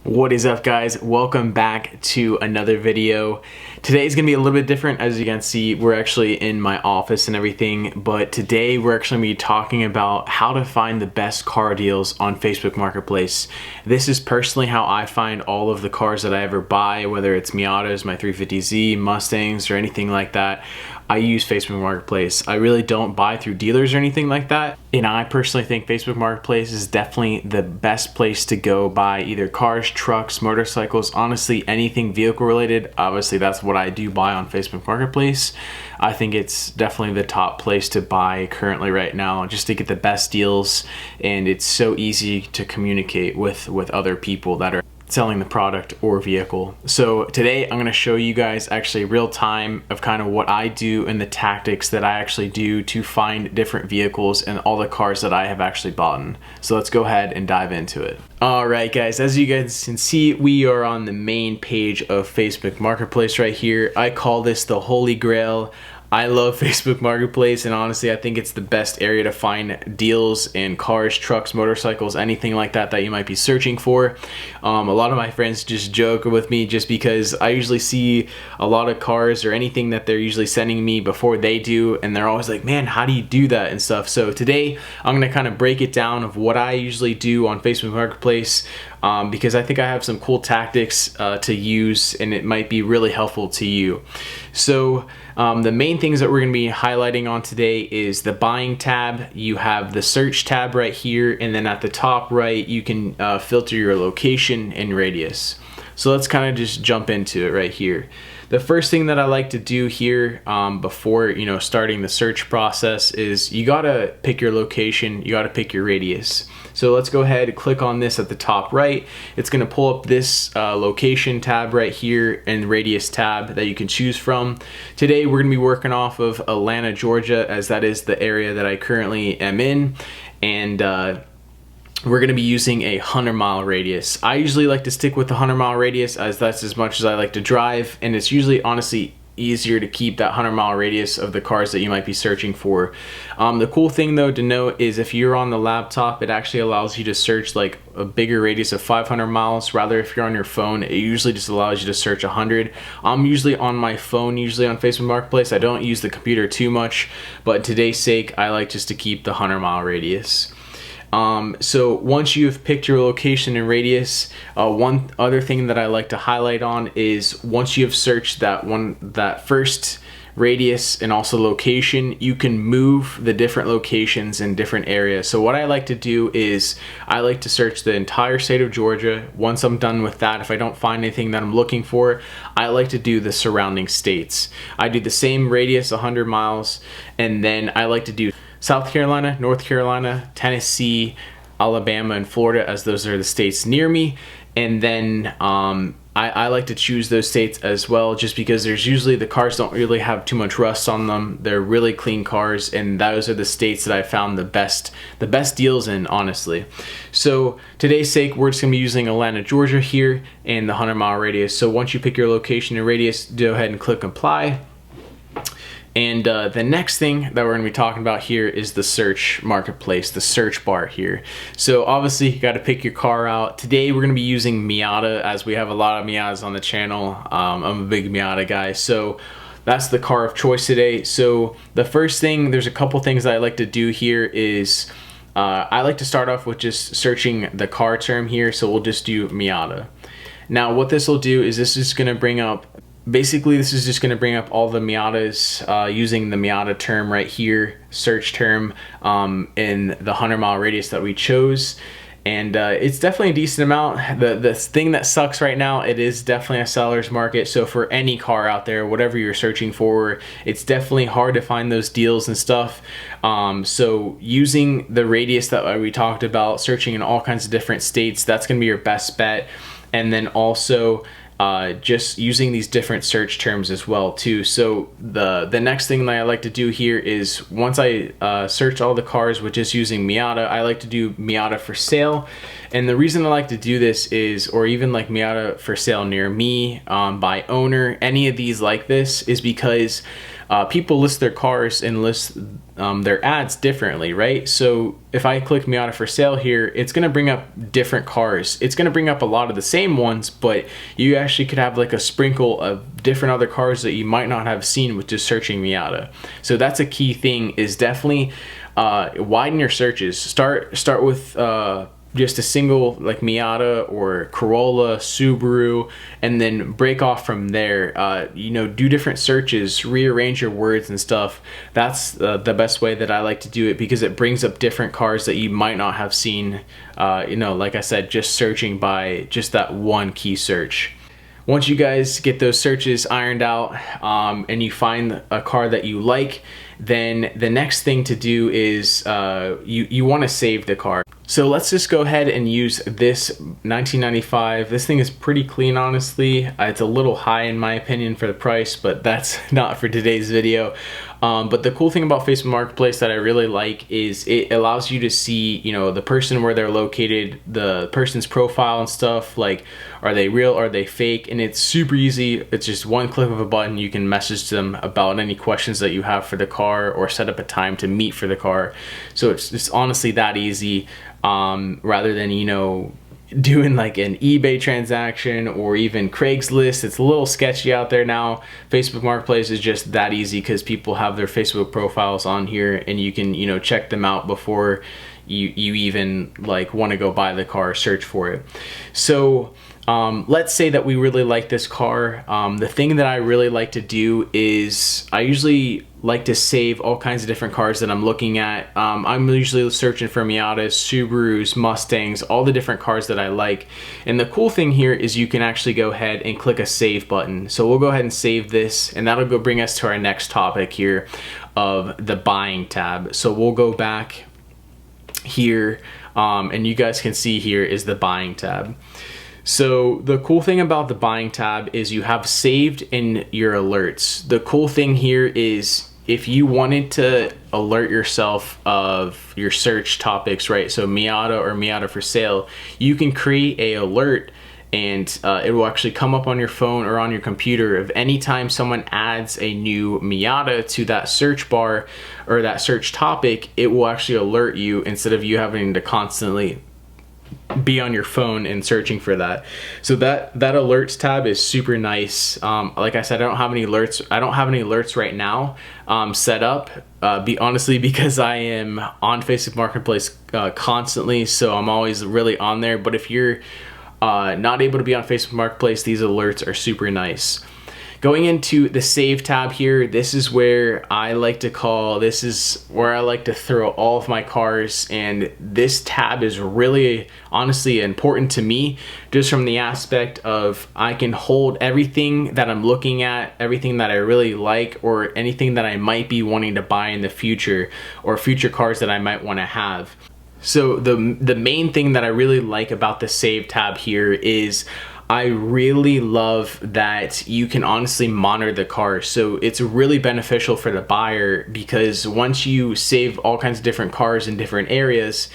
What is up, guys? Welcome back to another video. Today is gonna be a little bit different. As you can see, we're actually in my office and everything, but today we're actually gonna be talking about how to find the best car deals on Facebook Marketplace. This is personally how I find all of the cars that I ever buy, whether it's Miatas, my 350Z, Mustangs, or anything like that. I use Facebook Marketplace. I really don't buy through dealers or anything like that. And I personally think Facebook Marketplace is definitely the best place to go buy either cars, trucks, motorcycles, honestly, anything vehicle related. Obviously, that's what I do buy on Facebook Marketplace. I think it's definitely the top place to buy currently right now, just to get the best deals. And it's so easy to communicate with other people that are selling the product or vehicle. So today I'm going to show you guys actually real time of kind of what I do and the tactics that I actually do to find different vehicles and all the cars that I have actually bought. So let's go ahead and dive into it. Alright guys, as you guys can see, we are on the main page of Facebook Marketplace right here. I call this the Holy Grail. I love Facebook Marketplace, and honestly I think it's the best area to find deals in cars, trucks, motorcycles, anything like that that you might be searching for. A lot of my friends just joke with me just because I usually see a lot of cars or anything that they're usually sending me before they do, and they're always like, man, how do you do that and stuff. So today I'm going to kind of break it down of what I usually do on Facebook Marketplace, because I think I have some cool tactics to use, and it might be really helpful to you. So the main things that we're going to be highlighting on today is the buying tab. You have the search tab right here, and then at the top right you can filter your location and radius. So let's kind of just jump into it right here. The first thing that I like to do here before starting the search process is you gotta pick your location, you gotta pick your radius. So let's go ahead and click on this at the top right. It's gonna pull up this location tab right here and radius tab that you can choose from. Today we're gonna be working off of Atlanta, Georgia, as that is the area that I currently am in, and we're going to be using a 100-mile radius. I usually like to stick with the 100-mile radius as that's as much as I like to drive, and it's usually honestly easier to keep that 100-mile radius of the cars that you might be searching for. The cool thing though to note is if you're on the laptop, it actually allows you to search like a bigger radius of 500 miles. Rather, if you're on your phone, it usually just allows you to search 100. I'm usually on my phone, usually on Facebook Marketplace. I don't use the computer too much, but today's sake, I like just to keep the 100-mile radius. So once you've picked your location and radius, one other thing that I like to highlight on is once you've searched that first radius and also location, you can move the different locations in different areas. So what I like to do is I like to search the entire state of Georgia. Once I'm done with that, if I don't find anything that I'm looking for, I like to do the surrounding states. I do the same radius, 100 miles, and then I like to do South Carolina, North Carolina, Tennessee, Alabama, and Florida, as those are the states near me. And then I like to choose those states as well, just because there's usually the cars don't really have too much rust on them. They're really clean cars, and those are the states that I found the best deals in, honestly. So today's sake, we're just gonna be using Atlanta, Georgia here and the 100-mile radius. So once you pick your location and radius, go ahead and click apply. And the next thing that we're going to be talking about here is the search marketplace, the search bar here. So obviously you got to pick your car out. Today we're going to be using Miata, as we have a lot of Miatas on the channel. I'm a big Miata guy, so that's the car of choice today. So the first thing, there's a couple things that I like to do here is I like to start off with just searching the car term here. So we'll just do Miata. Now what this will do is this is going to bring up basically, this is just going to bring up all the Miatas using the Miata term right here, search term, in the 100-mile radius that we chose. And it's definitely a decent amount. The thing that sucks right now, it is definitely a seller's market. So for any car out there, whatever you're searching for, it's definitely hard to find those deals and stuff. So using the radius that we talked about, searching in all kinds of different states, that's going to be your best bet. And then also just using these different search terms as well too. So the next thing that I like to do here is once I search all the cars with just using Miata, I like to do Miata for sale, And the reason I like to do this is, or even like Miata for sale near me, by owner, any of these like this, is because people list their cars and list their ads differently, right? So if I click Miata for sale here, it's gonna bring up different cars. It's gonna bring up a lot of the same ones, but you actually could have like a sprinkle of different other cars that you might not have seen with just searching Miata. So that's a key thing, is definitely widen your searches. Start with just a single like Miata or Corolla, Subaru, and then break off from there. You know, do different searches, rearrange your words and stuff. That's the best way that I like to do it, because it brings up different cars that you might not have seen, you know, like I said, just searching by just that one key search. Once you guys get those searches ironed out, and you find a car that you like, then the next thing to do is you want to save the car. So let's just go ahead and use this 1995. This thing is pretty clean, honestly. It's a little high in my opinion for the price, but that's not for today's video. But the cool thing about Facebook Marketplace that I really like is it allows you to see, you know, the person, where they're located, the person's profile and stuff, like are they real, are they fake, and it's super easy. It's just one click of a button. You can message them about any questions that you have for the car, or set up a time to meet for the car. So it's honestly that easy, rather than, you know, doing like an eBay transaction or even Craigslist. It's a little sketchy out there now. Facebook Marketplace is just that easy because people have their Facebook profiles on here, and you can, you know, check them out before you even like want to go buy the car or search for it. So let's say that we really like this car. The thing that I really like to do is I usually like to save all kinds of different cars that I'm looking at. I'm usually searching for Miatas, Subarus, Mustangs, all the different cars that I like. And the cool thing here is you can actually go ahead and click a save button. So we'll go ahead and save this, and that'll go bring us to our next topic here of the buying tab. So we'll go back here, and you guys can see here is the buying tab. So the cool thing about the buying tab is you have saved in your alerts. The cool thing here is if you wanted to alert yourself of your search topics, right? So Miata or Miata for sale, you can create a alert, and it will actually come up on your phone or on your computer of any time someone adds a new Miata to that search bar or that search topic. It will actually alert you instead of you having to constantly be on your phone and searching for that. So that alerts tab is super nice. Like I said, I don't have any alerts right now set up, honestly, because I am on Facebook Marketplace constantly, so I'm always really on there. But if you're not able to be on Facebook Marketplace, these alerts are super nice. Going into the save tab here, this is where I like to throw all of my cars, and this tab is really honestly important to me, just from the aspect of I can hold everything that I'm looking at, everything that I really like, or anything that I might be wanting to buy in the future, or future cars that I might want to have. So the main thing that I really like about the save tab here is I really love that you can honestly monitor the car. So it's really beneficial for the buyer, because once you save all kinds of different cars in different areas,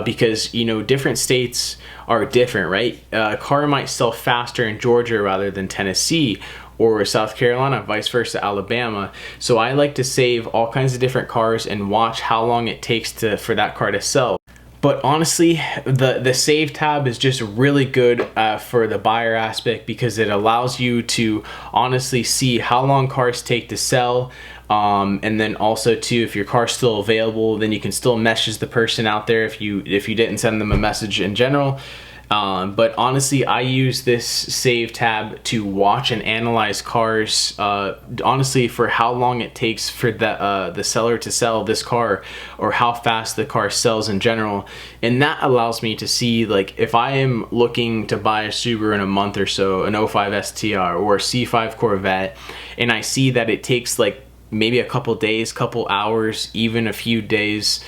because, you know, different states are different, right? A car might sell faster in Georgia rather than Tennessee, or South Carolina, vice versa, Alabama. So I like to save all kinds of different cars and watch how long it takes for that car to sell. But honestly, the save tab is just really good for the buyer aspect, because it allows you to honestly see how long cars take to sell. And then also too, if your car's still available, then you can still message the person out there if you didn't send them a message in general. But honestly, I use this save tab to watch and analyze cars, honestly, for how long it takes for the seller to sell this car, or how fast the car sells in general. And that allows me to see, like, if I am looking to buy a Subaru in a month or so, an 05 STR or a C5 Corvette, and I see that it takes like maybe a couple days, couple hours, even a few days,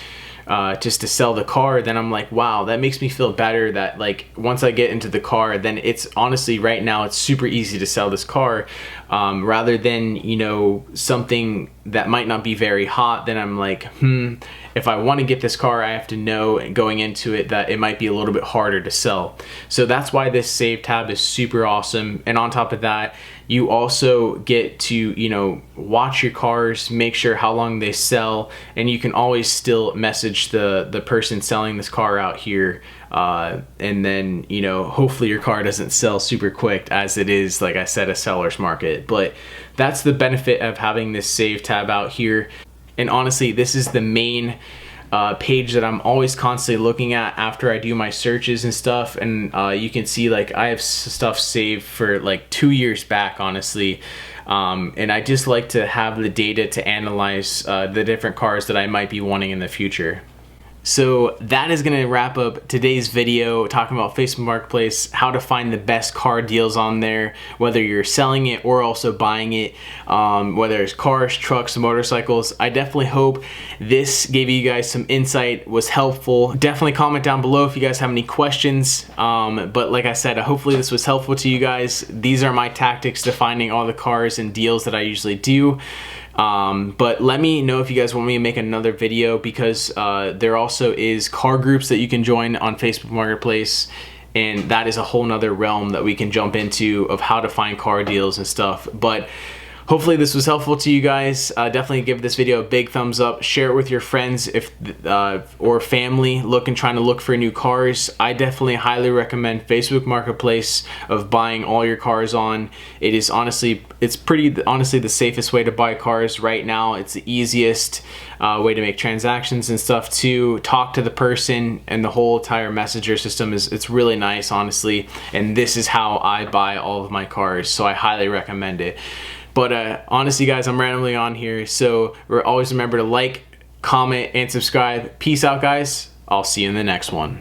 just to sell the car, then I'm like, wow, that makes me feel better that, like, once I get into the car, then it's honestly right now it's super easy to sell this car, rather than, you know, something that might not be very hot. Then I'm like, if I want to get this car, I have to know going into it that it might be a little bit harder to sell. So that's why this save tab is super awesome. And on top of that, you also get to, you know, watch your cars, make sure how long they sell, and you can always still message the person selling this car out here, and then, you know, hopefully your car doesn't sell super quick, as it is, like I said, a seller's market. But that's the benefit of having this save tab out here. And honestly, this is the main page that I'm always constantly looking at after I do my searches and stuff. And you can see, like, I have stuff saved for like 2 years back, honestly. And I just like to have the data to analyze the different cars that I might be wanting in the future. So that is going to wrap up today's video talking about Facebook Marketplace, how to find the best car deals on there, whether you're selling it or also buying it, whether it's cars, trucks, motorcycles. I definitely hope this gave you guys some insight, was helpful. Definitely comment down below if you guys have any questions. But like I said, hopefully this was helpful to you guys. These are my tactics to finding all the cars and deals that I usually do. But let me know if you guys want me to make another video, because there also is car groups that you can join on Facebook Marketplace, and that is a whole nother realm that we can jump into of how to find car deals and stuff. But hopefully this was helpful to you guys. Definitely give this video a big thumbs up. Share it with your friends if or family trying to look for new cars. I definitely highly recommend Facebook Marketplace of buying all your cars on. It is honestly, it's honestly the safest way to buy cars right now. It's the easiest way to make transactions and stuff too. Talk to the person, and the whole entire messenger system it's really nice, honestly. And this is how I buy all of my cars, so I highly recommend it. But honestly, guys, I'm randomly on here, so always remember to like, comment, and subscribe. Peace out, guys. I'll see you in the next one.